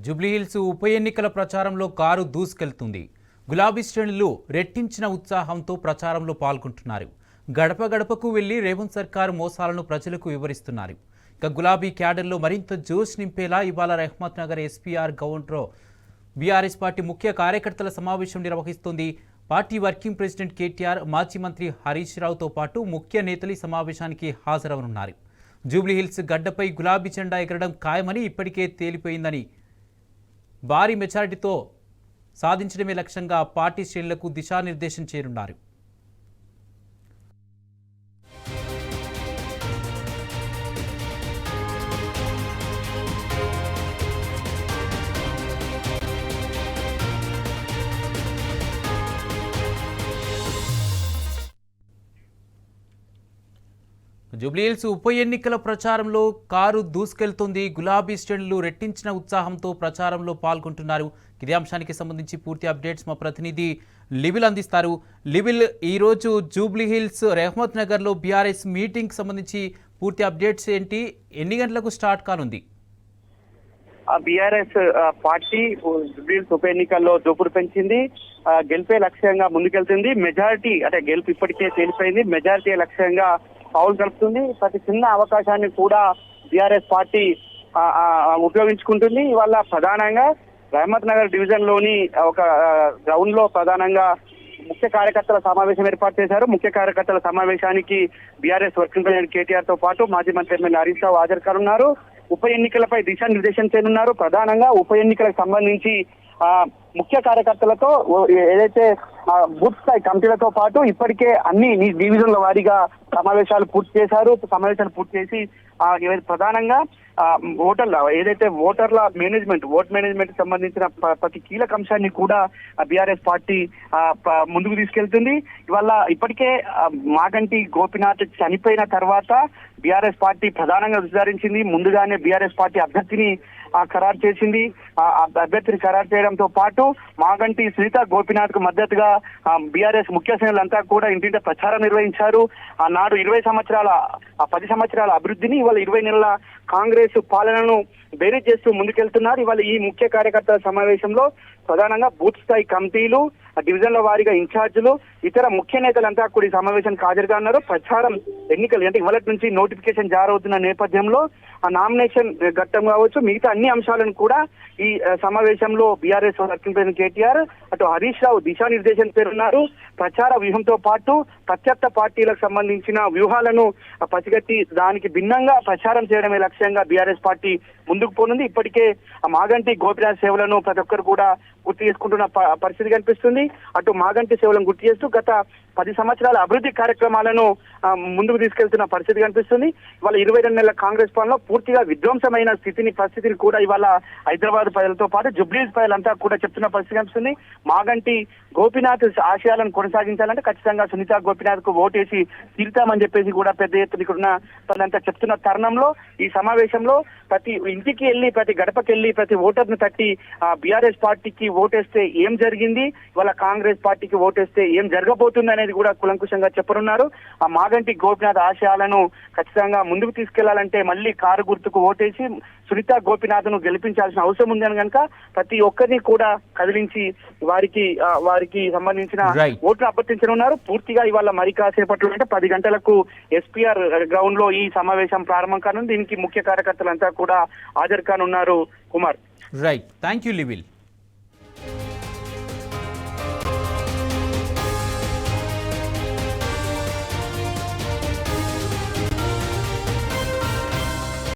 జూబ్లీహిల్స్ ఉప ఎన్నికల ప్రచారంలో కారు దూసుకెళ్తుంది. గులాబీ శ్రేణులు రెట్టించిన ఉత్సాహంతో ప్రచారంలో పాల్గొంటున్నారు. గడప గడపకు వెళ్లి రేవంత్ సర్కారు మోసాలను ప్రజలకు వివరిస్తున్నారు. ఇక గులాబీ క్యాడర్లో మరింత జోష్ నింపేలా ఇవాళ రెహ్మత్ నగర్ ఎస్పీఆర్ గ్రౌండ్లో బీఆర్ఎస్ పార్టీ ముఖ్య కార్యకర్తల సమావేశం నిర్వహిస్తోంది. పార్టీ వర్కింగ్ ప్రెసిడెంట్ కేటీఆర్, మాజీ మంత్రి హరీష్ రావుతో పాటు ముఖ్య నేతలు ఈ సమావేశానికి హాజరవనున్నారు. జూబ్లీహిల్స్ గడ్డపై గులాబీ జెండా ఎగరడం ఖాయమని ఇప్పటికే తేలిపోయిందని, భారీ మెజారిటీతో సాధించడమే లక్ష్యంగా పార్టీ శ్రేణులకు దిశానిర్దేశం చేయనున్నారు. జూబ్లీహిల్స్ ఉప ఎన్నికల ప్రచారంలో కారు దూసుకెళ్తుంది. గులాబీ శ్రేణులు రెట్టించిన ఉత్సాహంతో ప్రచారంలో పాల్గొంటున్నారు. ఇదే అంశానికి సంబంధించి పూర్తి అప్డేట్స్ మా ప్రతినిధి లివిల్ అందిస్తారు. లివిల్, ఈరోజు జూబ్లీహిల్స్ రెహ్మత్ నగర్లో బీఆర్ఎస్ మీటింగ్ సంబంధించి పూర్తి అప్డేట్స్ ఏంటి? ఎన్ని గంటలకు స్టార్ట్ కానుంది? బీఆర్ఎస్ పార్టీ జూబ్లీహిల్స్ ఉప ఎన్నికల్లో దూకుడు పెంచింది. గెలిపే లక్ష్యంగా ముందుకెళ్తుంది. మెజారిటీ అంటే గెలుపు ఇప్పటికే తేలిపోయింది. మెజారిటీ లక్ష్యంగా పావులు కలుపుతుంది. ప్రతి చిన్న అవకాశాన్ని కూడా బీఆర్ఎస్ పార్టీ ఉపయోగించుకుంటుంది. ఇవాళ ప్రధానంగా రెహ్మత్ నగర్ డివిజన్ లోని ఒక గ్రౌండ్ లో ప్రధానంగా ముఖ్య కార్యకర్తల సమావేశం ఏర్పాటు చేశారు. ముఖ్య కార్యకర్తల సమావేశానికి బీఆర్ఎస్ వర్కింగ్ ప్రెసిడెంట్ కేటీఆర్ తో పాటు మాజీ మంత్రి ఎమ్మెల్యే హరీష్ రావు హాజరు కానున్నారు. ఉప ఎన్నికలపై దిశానిర్దేశం చేయనున్నారు. ప్రధానంగా ఉప ఎన్నికలకు సంబంధించి ముఖ్య కార్యకర్తలతో ఏదైతే బూత్ స్థాయి కమిటీలతో పాటు ఇప్పటికే అన్ని డివిజన్ల వారీగా సమావేశాలు పూర్తి చేశారు. సమావేశాలు పూర్తి చేసి ప్రధానంగా ఓటర్ల మేనేజ్మెంట్, ఓట్ మేనేజ్మెంట్ సంబంధించిన ప్రతి కీలక అంశాన్ని కూడా బీఆర్ఎస్ పార్టీ ముందుకు తీసుకెళ్తుంది. ఇవాళ ఇప్పటికే మాగంటి గోపీనాథ్ చనిపోయిన తర్వాత బీఆర్ఎస్ పార్టీ ప్రధానంగా విచారించింది. ముందుగానే బీఆర్ఎస్ పార్టీ అభ్యర్థిని ఖరారు చేసింది. అభ్యర్థిని ఖరారు చేయడంతో పాటు మాగంటి సునీత గోపీనాథ్ కు మద్దతుగా బీఆర్ఎస్ ముఖ్య శ్రేణులంతా కూడా ఇంటింట ప్రచారం నిర్వహించారు. ఆనాడు 10 సంవత్సరాల అభివృద్ధిని ఇవాళ 20 నెలల కాంగ్రెస్ పాలనను బేరీజ్ చేస్తూ ముందుకెళ్తున్నారు. ఇవాళ ఈ ముఖ్య కార్యకర్తల సమావేశంలో ప్రధానంగా బూత్ స్థాయి కమిటీలు, డివిజన్ల వారీగా ఇన్ఛార్జీలు, ఇతర ముఖ్య నేతలంతా కూడా ఈ సమావేశానికి హాజరుగా ఉన్నారు. ప్రచారం ఎన్నికలు అంటే ఇవాళ నుంచి నోటిఫికేషన్ జారవుతున్న నేపథ్యంలో ఆ నామినేషన్ ఘట్టం కావచ్చు, మిగతా అన్ని అంశాలను కూడా ఈ సమావేశంలో బీఆర్ఎస్ వర్కింగ్ ప్రెసిడెంట్ కేటీఆర్, అటు హరీష్ రావు దిశానిర్దేశం పేరున్నారు. ప్రచార వ్యూహంతో పాటు ప్రత్యర్థ పార్టీలకు సంబంధించిన వ్యూహాలను పసిగట్టి దానికి భిన్నంగా ప్రచారం చేయడమే లక్ష్యంగా బీఆర్ఎస్ పార్టీ ముందుకు పోనుంది. ఇప్పటికే మాగంటి గోపీనాథ్ సేవలను ప్రతి ఒక్కరు కూడా గుర్తు చేసుకుంటున్న పరిస్థితి కనిపిస్తుంది. అటు మాగంటి సేవలను గుర్తు చేస్తూ గత 10 సంవత్సరాల అభివృద్ధి కార్యక్రమాలను ముందుకు తీసుకెళ్తున్న పరిస్థితి కనిపిస్తుంది. ఇవాళ 22 నెలల కాంగ్రెస్ పాలనలో పూర్తిగా విధ్వంసమైన పరిస్థితిని కూడా ఇవాళ హైదరాబాద్ ప్రజలతో పాటు జూబ్లీహిల్స్ ప్రజలంతా కూడా చెప్తున్న పరిస్థితి కనిపిస్తుంది. మాగంటి గోపీనాథ్ ఆశయాలను కొనసాగించాలంటే ఖచ్చితంగా సునీత గోపీనాథ్ కు ఓటేసి తీరుతామని చెప్పేసి కూడా పెద్ద ఎత్తున ఇక్కడున్న ప్రజలంతా చెప్తున్న తరుణంలో ఈ సమావేశంలో ప్రతి ఇంటికి వెళ్ళి, ప్రతి గడపకి వెళ్ళి, ప్రతి ఓటర్ను తట్టి బీఆర్ఎస్ పార్టీకి ఓటేస్తే ఏం జరిగింది, ఇవాళ కాంగ్రెస్ పార్టీకి ఓటేస్తే ఏం జరగబోతుంది అనేది కూడా కులంకుశంగా చెప్పనున్నారు. ఆ మాగంటి గోపీనాథ్ ఆశయాలను ఖచ్చితంగా ముందుకు తీసుకెళ్లాలంటే మళ్ళీ కారు గుర్తుకు ఓటేసి సునీత గోపీనాథ్ ను గెలిపించాల్సిన అవసరం ఉందని కనుక ప్రతి ఒక్కరిని కూడా కదిలించి వారికి సంబంధించిన ఓట్లు అభ్యర్థించనున్నారు. పూర్తిగా ఇవాళ మరి కాసేపట్లో అంటే 10 గంటలకు ఎస్పీఆర్ గ్రౌండ్ లో ఈ సమావేశం ప్రారంభం కానుంది. దీనికి ముఖ్య కార్యకర్తలంతా కూడా హాజరు కానున్నారు. Kumar, right, thank you లివిల్.